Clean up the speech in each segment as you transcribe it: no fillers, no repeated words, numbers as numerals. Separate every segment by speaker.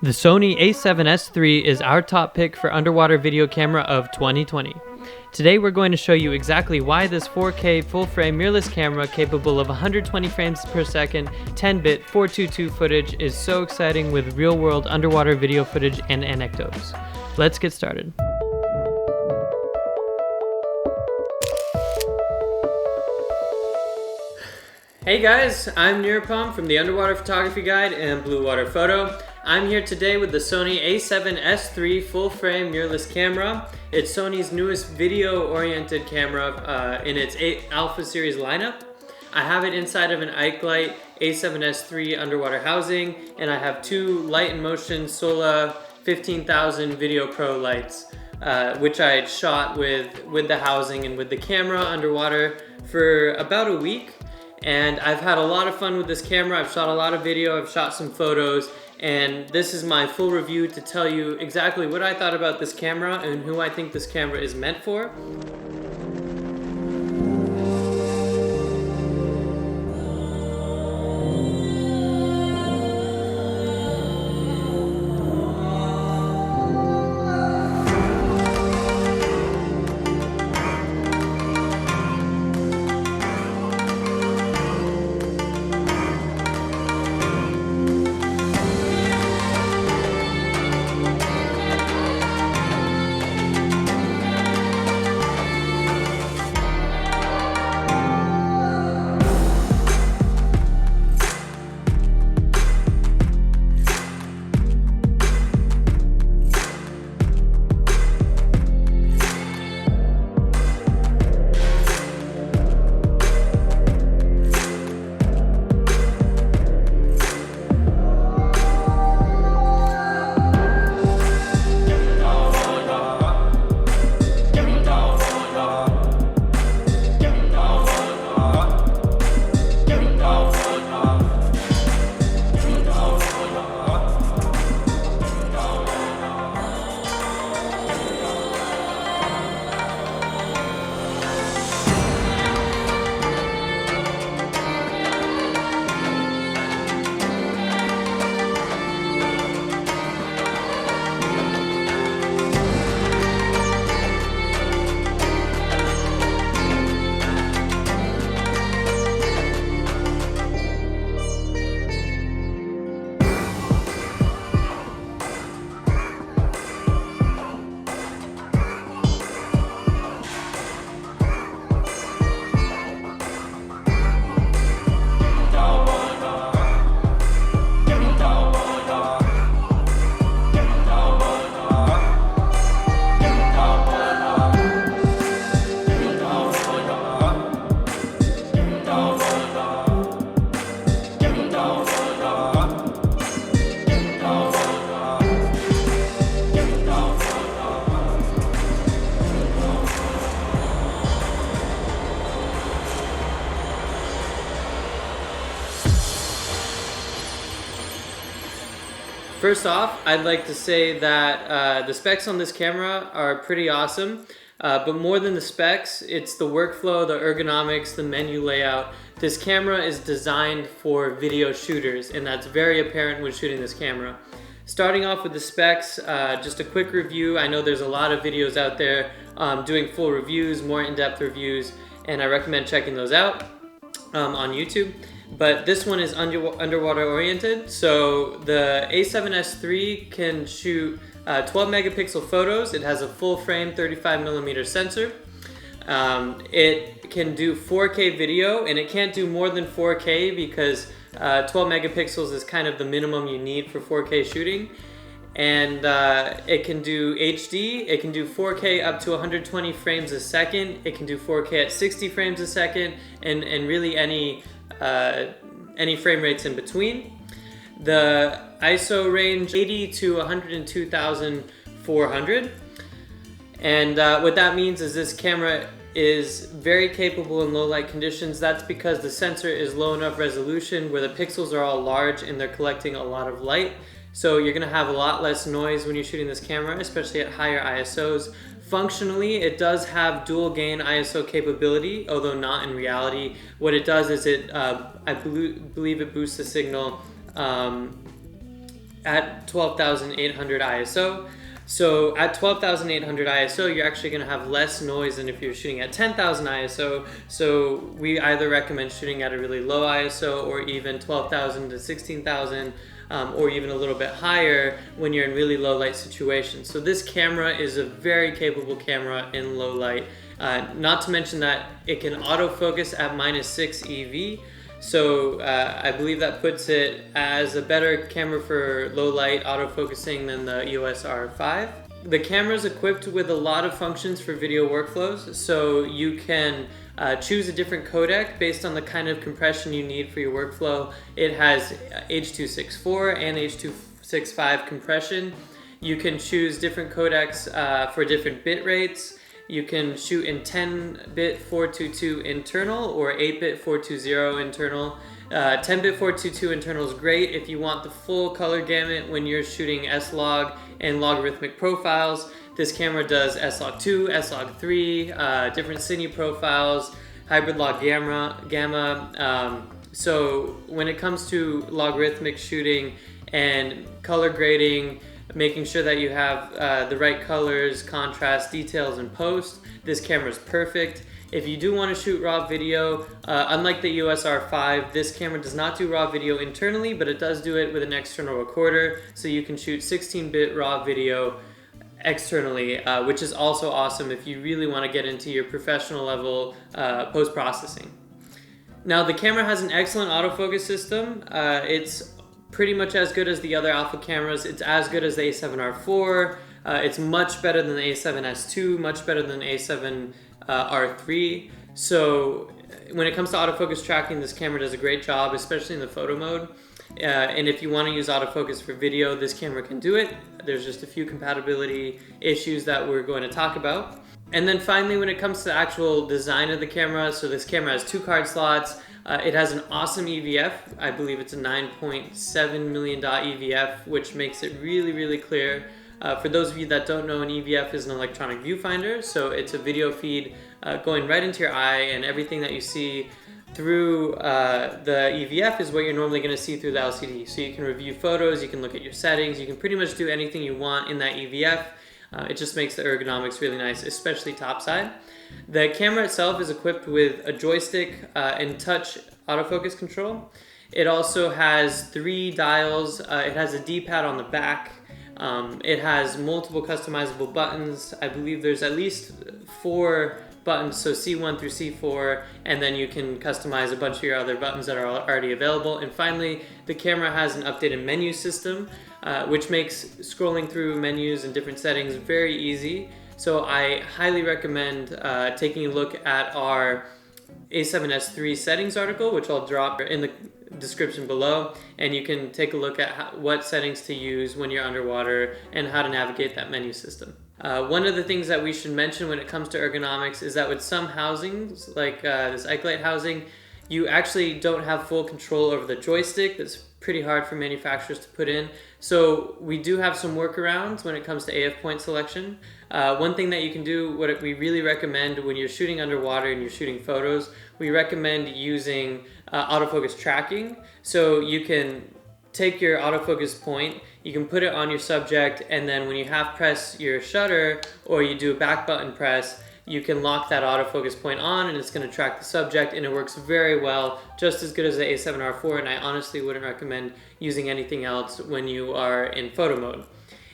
Speaker 1: The Sony A7S III is our top pick for underwater video camera of 2020. Today we're going to show you exactly why this 4K full-frame mirrorless camera capable of 120 frames per second, 10-bit 422 footage is so exciting with real-world underwater video footage and anecdotes. Let's get started. Hey guys, I'm Nirupam from the Underwater Photography Guide and Blue Water Photo. I'm here today with the Sony A7S III full-frame mirrorless camera. It's Sony's newest video-oriented camera in its Alpha series lineup. I have it inside of an Light A7S III underwater housing, and I have two Light & Motion Sola 15,000 Video Pro lights, which I had shot with the housing and with the camera underwater for about a week. And I've had a lot of fun with this camera. I've shot a lot of video, I've shot some photos, and this is my full review to tell you exactly what I thought about this camera and who I think this camera is meant for. First off, I'd like to say that the specs on this camera are pretty awesome, but more than the specs, it's the workflow, the ergonomics, the menu layout. This camera is designed for video shooters, and that's very apparent when shooting this camera. Starting off with the specs, just a quick review. I know there's a lot of videos out there doing full reviews, more in-depth reviews, and I recommend checking those out on YouTube. But this one is underwater oriented, so the A7S III can shoot 12 megapixel photos. It has a full frame 35mm sensor. It can do 4K video, and it can't do more than 4K because 12 megapixels is kind of the minimum you need for 4K shooting. And it can do HD, it can do 4K up to 120 frames a second, it can do 4K at 60 frames a second, and really any frame rates in between. The ISO range 80 to 102,400. And what that means is this camera is very capable in low light conditions. That's because the sensor is low enough resolution where the pixels are all large and they're collecting a lot of light. So you're gonna have a lot less noise when you're shooting this camera, especially at higher ISOs. Functionally, it does have dual gain ISO capability, although not in reality. What it does is I believe it boosts the signal at 12,800 ISO. So at 12,800 ISO, you're actually going to have less noise than if you're shooting at 10,000 ISO. So we either recommend shooting at a really low ISO or even 12,000 to 16,000 or even a little bit higher when you're in really low light situations. So this camera is a very capable camera in low light. Not to mention that it can autofocus at -6 EV. So I believe that puts it as a better camera for low light autofocusing than the EOS R5. The camera is equipped with a lot of functions for video workflows, so you can choose a different codec based on the kind of compression you need for your workflow. It has H.264 and H.265 compression. You can choose different codecs for different bit rates. You can shoot in 10-bit 422 internal or 8-bit 420 internal. 10-bit 422 internal is great if you want the full color gamut when you're shooting S-Log and logarithmic profiles. This camera does S-Log2, S-Log3, different Cine profiles, hybrid log gamma. So when it comes to logarithmic shooting and color grading, making sure that you have the right colors, contrast, details in post, this camera is perfect. If you do want to shoot raw video, unlike the EOS R5, this camera does not do raw video internally, but it does do it with an external recorder, so you can shoot 16-bit raw video externally, which is also awesome if you really want to get into your professional level post-processing. Now the camera has an excellent autofocus system. It's pretty much as good as the other alpha cameras. It's as good as the A7R IV. It's much better than the A7S II, much better than the A7R III. So when it comes to autofocus tracking, this camera does a great job, especially in the photo mode. And if you want to use autofocus for video, this camera can do it. There's just a few compatibility issues that we're going to talk about. And then finally, when it comes to the actual design of the camera, so this camera has 2 card slots. It has an awesome EVF. I believe it's a 9.7 million dot EVF, which makes it really, really clear. For those of you that don't know, an EVF is an electronic viewfinder. So it's a video feed going right into your eye, and everything that you see through the EVF is what you're normally going to see through the LCD. So you can review photos, you can look at your settings, you can pretty much do anything you want in that EVF. It just makes the ergonomics really nice, especially topside. The camera itself is equipped with a joystick and touch autofocus control. It also has 3 dials. It has a D-pad on the back. It has multiple customizable buttons. I believe there's at least 4 buttons, so C1 through C4, and then you can customize a bunch of your other buttons that are already available. And finally, the camera has an updated menu system, which makes scrolling through menus and different settings very easy. So I highly recommend taking a look at our A7S III settings article, which I'll drop in the description below, and you can take a look at what settings to use when you're underwater and how to navigate that menu system. One of the things that we should mention when it comes to ergonomics is that with some housings, like this Ikelite housing, you actually don't have full control over the joystick. That's pretty hard for manufacturers to put in. So we do have some workarounds when it comes to AF point selection. One thing that you can do, what we really recommend when you're shooting underwater and you're shooting photos, we recommend using autofocus tracking. So you can take your autofocus point, you can put it on your subject, and then when you half press your shutter or you do a back button press, you can lock that autofocus point on and it's going to track the subject, and it works very well, just as good as the A7R IV, and I honestly wouldn't recommend using anything else when you are in photo mode.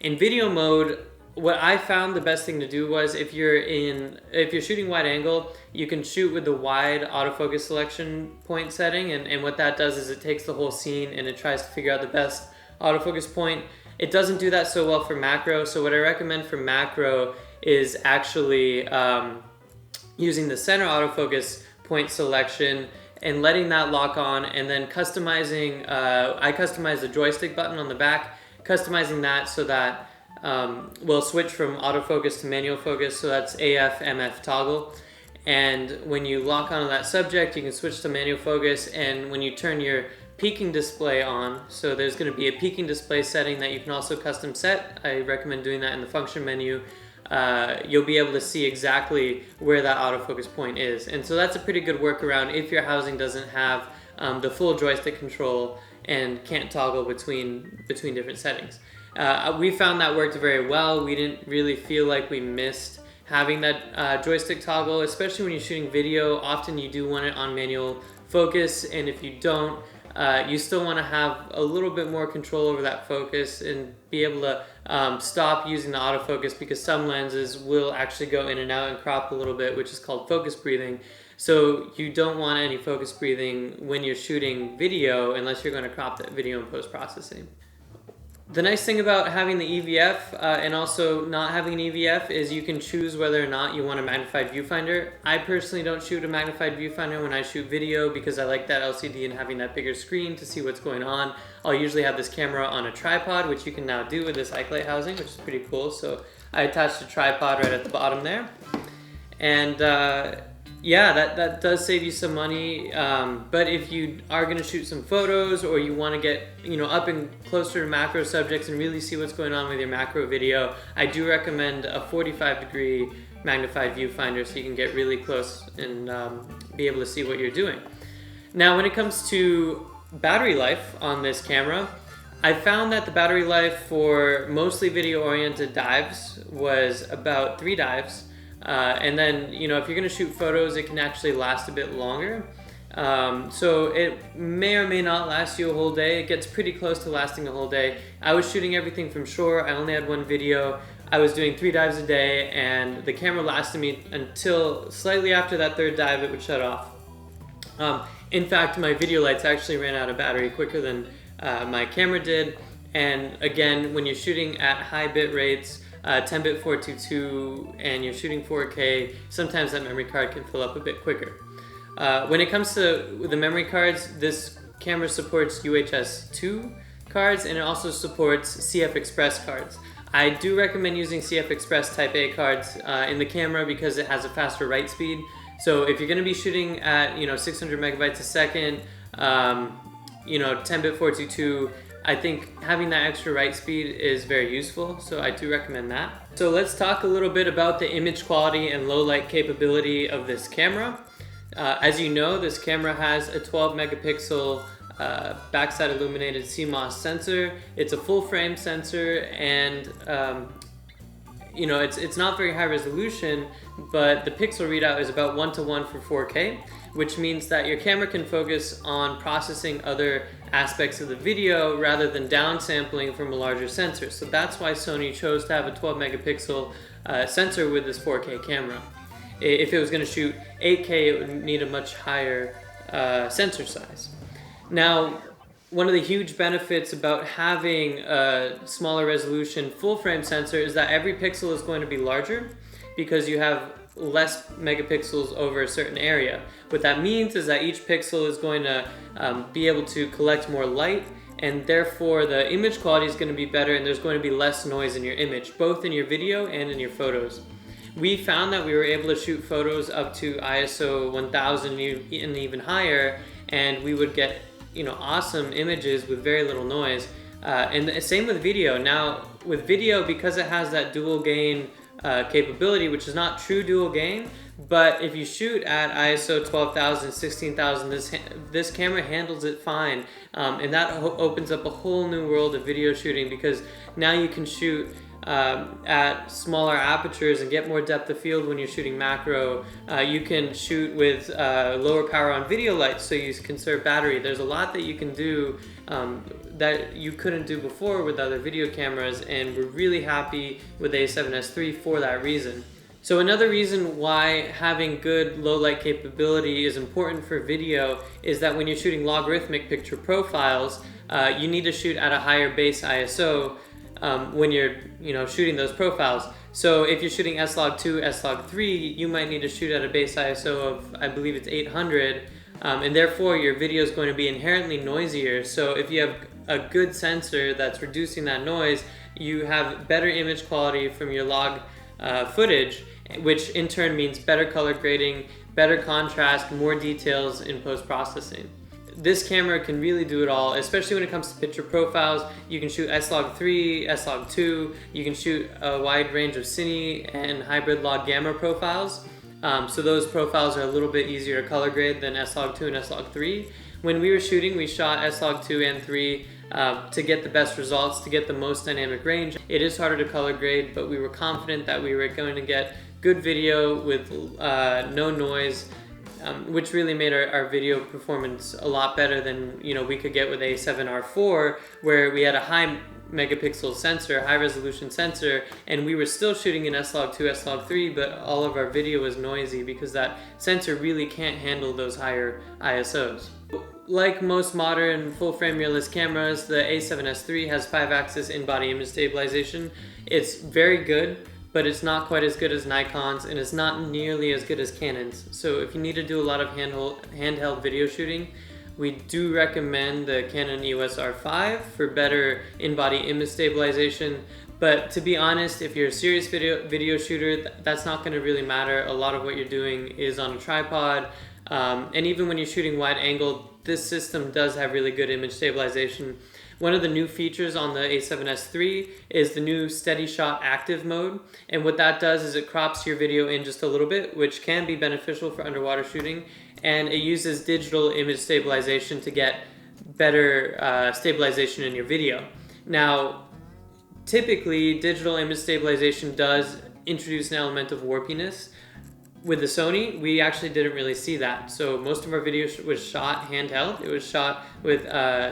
Speaker 1: In video mode, what I found the best thing to do was if you're shooting wide angle, you can shoot with the wide autofocus selection point setting, and what that does is it takes the whole scene and it tries to figure out the best autofocus point. It doesn't do that so well for macro, so what I recommend for macro is actually using the center autofocus point selection and letting that lock on, and then customizing, I customized the joystick button on the back, customizing that so that we'll switch from autofocus to manual focus, so that's AF, MF toggle. And when you lock onto that subject, you can switch to manual focus, and when you turn your peaking display on, so there's going to be a peaking display setting that you can also custom set. I recommend doing that in the function menu. You'll be able to see exactly where that autofocus point is. And so that's a pretty good workaround if your housing doesn't have the full joystick control and can't toggle between different settings. We found that worked very well. We didn't really feel like we missed having that joystick toggle, especially when you're shooting video. Often you do want it on manual focus, and if you don't, you still want to have a little bit more control over that focus and be able to stop using the autofocus, because some lenses will actually go in and out and crop a little bit, which is called focus breathing. So you don't want any focus breathing when you're shooting video unless you're going to crop that video in post-processing. The nice thing about having the EVF and also not having an EVF is you can choose whether or not you want a magnified viewfinder. I personally don't shoot a magnified viewfinder when I shoot video because I like that LCD and having that bigger screen to see what's going on. I'll usually have this camera on a tripod, which you can now do with this Ike housing, which is pretty cool. So I attached a tripod right at the bottom there. And yeah, that does save you some money, but if you are going to shoot some photos or you want to get up and closer to macro subjects and really see what's going on with your macro video, I do recommend a 45-degree magnified viewfinder so you can get really close and be able to see what you're doing. Now, when it comes to battery life on this camera, I found that the battery life for mostly video-oriented dives was about 3 dives. And then, if you're going to shoot photos, it can actually last a bit longer. So it may or may not last you a whole day. It gets pretty close to lasting a whole day. I was shooting everything from shore. I only had 1 video. I was doing 3 dives a day, and the camera lasted me until slightly after that 3rd dive, it would shut off. In fact, my video lights actually ran out of battery quicker than my camera did. And again, when you're shooting at high bit rates, 10-bit 422, and you're shooting 4K, sometimes that memory card can fill up a bit quicker. When it comes to the memory cards, this camera supports UHS 2 cards, and it also supports CF Express cards. I do recommend using CF Express Type A cards in the camera because it has a faster write speed. So if you're going to be shooting at 600 megabytes a second, 10-bit 422, I think having that extra write speed is very useful, so I do recommend that. So let's talk a little bit about the image quality and low light capability of this camera. As you know, this camera has a 12 megapixel backside illuminated CMOS sensor. It's a full frame sensor, and it's not very high resolution, but the pixel readout is about 1:1 for 4K, which means that your camera can focus on processing other aspects of the video rather than downsampling from a larger sensor. So that's why Sony chose to have a 12 megapixel sensor with this 4K camera. If it was going to shoot 8K, it would need a much higher sensor size. Now, one of the huge benefits about having a smaller resolution full frame sensor is that every pixel is going to be larger because you have less megapixels over a certain area. What that means is that each pixel is going to be able to collect more light, and therefore the image quality is going to be better, and there's going to be less noise in your image, both in your video and in your photos. We found that we were able to shoot photos up to ISO 1000 and even higher, and we would get awesome images with very little noise. And the same with video. Now with video, because it has that dual gain capability, which is not true dual gain, but if you shoot at ISO 12,000, 16,000, this camera handles it fine, and that opens up a whole new world of video shooting, because now you can shoot at smaller apertures and get more depth of field when you're shooting macro. You can shoot with lower power on video lights, so you conserve battery. There's a lot that you can do that you couldn't do before with other video cameras, and we're really happy with the A7S III for that reason. So another reason why having good low light capability is important for video is that when you're shooting logarithmic picture profiles, you need to shoot at a higher base ISO when you're shooting those profiles. So if you're shooting S-Log2, S-Log3, you might need to shoot at a base ISO of, I believe it's 800, and therefore your video is going to be inherently noisier. So if you have a good sensor that's reducing that noise, you have better image quality from your log footage, which in turn means better color grading, better contrast, more details in post-processing. This camera can really do it all, especially when it comes to picture profiles. You can shoot S-Log3, S-Log2, you can shoot a wide range of Cine and hybrid log gamma profiles. So those profiles are a little bit easier to color grade than S-Log2 and S-Log3. When we were shooting, we shot S-Log2 and 3 to get the best results, to get the most dynamic range. It is harder to color grade, but we were confident that we were going to get good video with no noise, which really made our video performance a lot better than we could get with A7R IV, where we had a high megapixel sensor, high resolution sensor, and we were still shooting in S-Log2, S-Log3, but all of our video was noisy because that sensor really can't handle those higher ISOs. Like most modern full-frame mirrorless cameras, the A7S III has 5-axis in-body image stabilization. It's very good, but it's not quite as good as Nikon's, and it's not nearly as good as Canon's. So if you need to do a lot of handheld video shooting, we do recommend the Canon EOS R5 for better in-body image stabilization. But to be honest, if you're a serious video shooter, that's not going to really matter. A lot of what you're doing is on a tripod, and even when you're shooting wide angle, this system does have really good image stabilization. One of the new features on the A7S III is the new Steady Shot Active mode, and what that does is it crops your video in just a little bit, which can be beneficial for underwater shooting, and it uses digital image stabilization to get better stabilization in your video. Now, typically, digital image stabilization does introduce an element of warpiness. With the Sony, we actually didn't really see that. So most of our video was shot handheld. It was shot with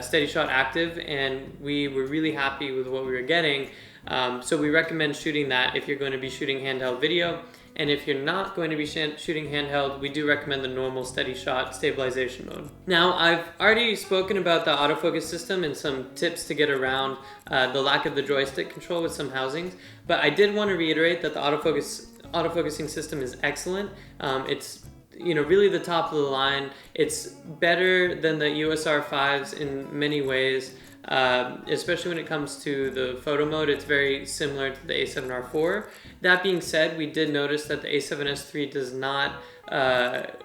Speaker 1: Steady Shot Active, and we were really happy with what we were getting. So we recommend shooting that if you're going to be shooting handheld video. And if you're not going to be shooting handheld, we do recommend the normal Steady Shot stabilization mode. Now, I've already spoken about the autofocus system and some tips to get around the lack of the joystick control with some housings, but I did want to reiterate that the autofocusing system is excellent. It's really the top of the line. It's better than the EOS R5s in many ways, especially when it comes to the photo mode. It's very similar to the A7R IV. That being said, we did notice that the A7S III does not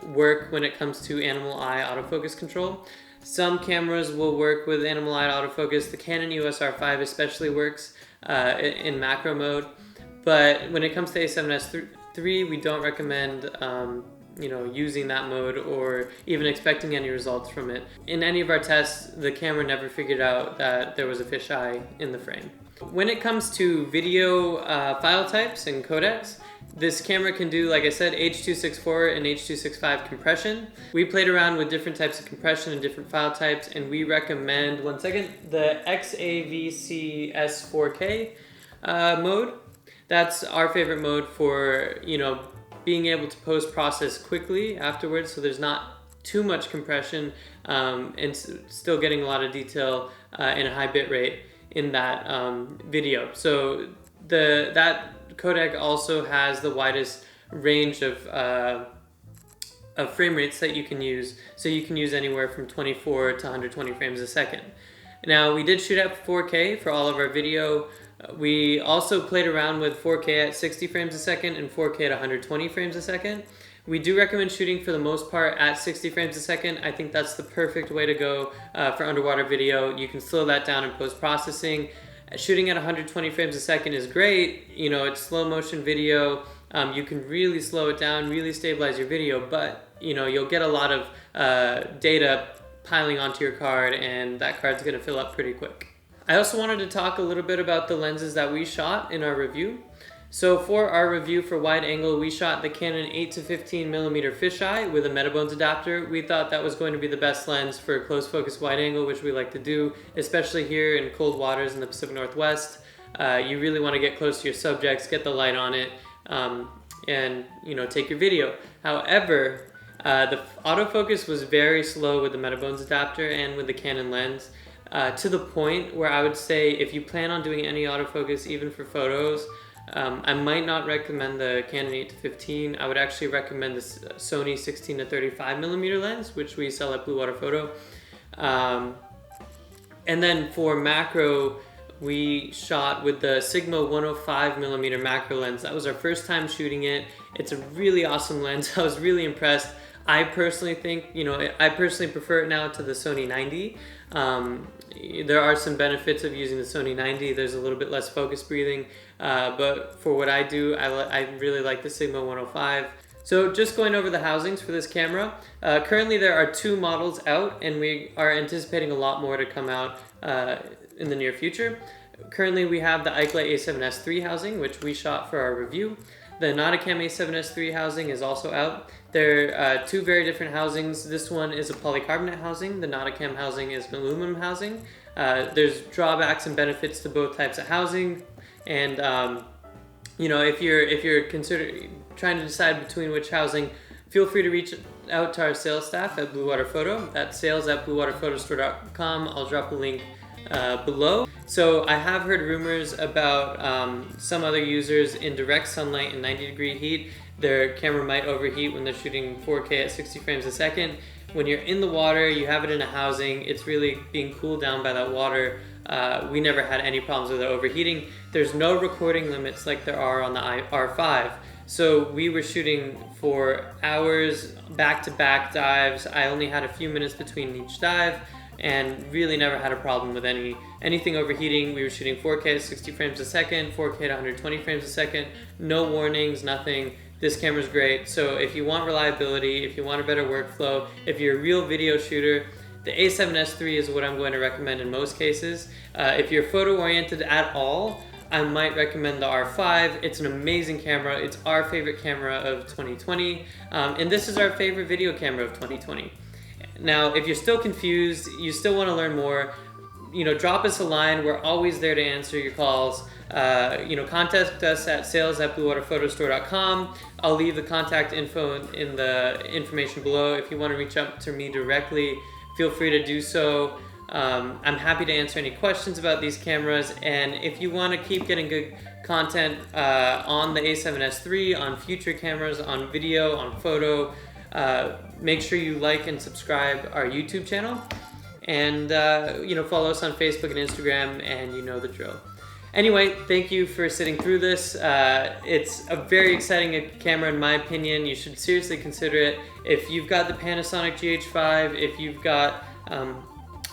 Speaker 1: work when it comes to animal eye autofocus control. Some cameras will work with animal eye autofocus. The Canon EOS R5 especially works in macro mode. But when it comes to A7S III, we don't recommend using that mode or even expecting any results from it. In any of our tests, the camera never figured out that there was a fisheye in the frame. When it comes to video file types and codecs, this camera can do, like I said, H.264 and H.265 compression. We played around with different types of compression and different file types, and we recommend, the XAVC-S4K mode. That's our favorite mode for, being able to post-process quickly afterwards, so there's not too much compression and still getting a lot of detail in a high bit rate in that video. So that codec also has the widest range of frame rates that you can use. So you can use anywhere from 24 to 120 frames a second. Now, we did shoot at 4K for all of our video. We also played around with 4K at 60 frames a second and 4K at 120 frames a second. We do recommend shooting for the most part at 60 frames a second. I think that's the perfect way to go for underwater video. You can slow that down in post-processing. Shooting at 120 frames a second is great. It's slow motion video. You can really slow it down, really stabilize your video, but you'll get a lot of data piling onto your card, and that card's gonna fill up pretty quick. I also wanted to talk a little bit about the lenses that we shot in our review. So for our review for wide angle, we shot the Canon 8 to 15 millimeter fisheye with a Metabones adapter. We thought that was going to be the best lens for close focus wide angle, which we like to do, especially here in cold waters in the Pacific Northwest. You really want to get close to your subjects, get the light on it, and take your video. However, the autofocus was very slow with the Metabones adapter and with the Canon lens. To the point where I would say if you plan on doing any autofocus, even for photos, I might not recommend the Canon 8 to 15. I would actually recommend the Sony 16 to 35 millimeter lens, which we sell at Blue Water Photo. And then for macro, we shot with the Sigma 105 millimeter macro lens. That was our first time shooting it. It's a really awesome lens. I was really impressed. I personally think, I personally prefer it now to the Sony 90. There are some benefits of using the Sony 90. There's a little bit less focus breathing, but for what I do, I really like the Sigma 105. So just going over the housings for this camera, currently there are 2 models out, and we are anticipating a lot more to come out in the near future. Currently we have the Eichlet A7S III housing, which we shot for our review. The Nauticam A7S III housing is also out. They're 2 very different housings. This one is a polycarbonate housing. The Nauticam housing is an aluminum housing. There's drawbacks and benefits to both types of housing, and you know, if you're considering trying to decide between which housing, feel free to reach out to our sales staff at Blue Water Photo. That's sales@bluewaterphotostore.com. I'll drop a link below. So I have heard rumors about some other users in direct sunlight and 90-degree heat. Their camera might overheat when they're shooting 4K at 60 frames a second. When you're in the water, you have it in a housing, it's really being cooled down by that water. We never had any problems with it overheating. There's no recording limits like there are on the R5. So we were shooting for hours, back-to-back dives. I only had a few minutes between each dive, and really never had a problem with anything overheating. We were shooting 4K at 60 frames a second, 4K at 120 frames a second, no warnings, nothing. This camera's great. So if you want reliability, if you want a better workflow, if you're a real video shooter, the A7S III is what I'm going to recommend in most cases. If you're photo oriented at all, I might recommend the R5. It's an amazing camera. It's our favorite camera of 2020, and this is our favorite video camera of 2020. Now, if you're still confused, you still want to learn more, you know, drop us a line. We're always there to answer your calls. You know, contact us at sales@bluewaterphotostore.com. I'll leave the contact info in the information below. If you want to reach out to me directly, feel free to do so. I'm happy to answer any questions about these cameras, and if you want to keep getting good content on the A7S III, on future cameras, on video, on photo, make sure you like and subscribe our YouTube channel, and you know, follow us on Facebook and Instagram, and you know the drill. Anyway, thank you for sitting through this. It's a very exciting camera in my opinion. You should seriously consider it. If you've got the Panasonic GH5, if you've got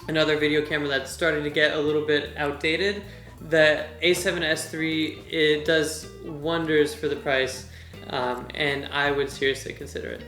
Speaker 1: another video camera that's starting to get a little bit outdated, the A7S III, it does wonders for the price, and I would seriously consider it.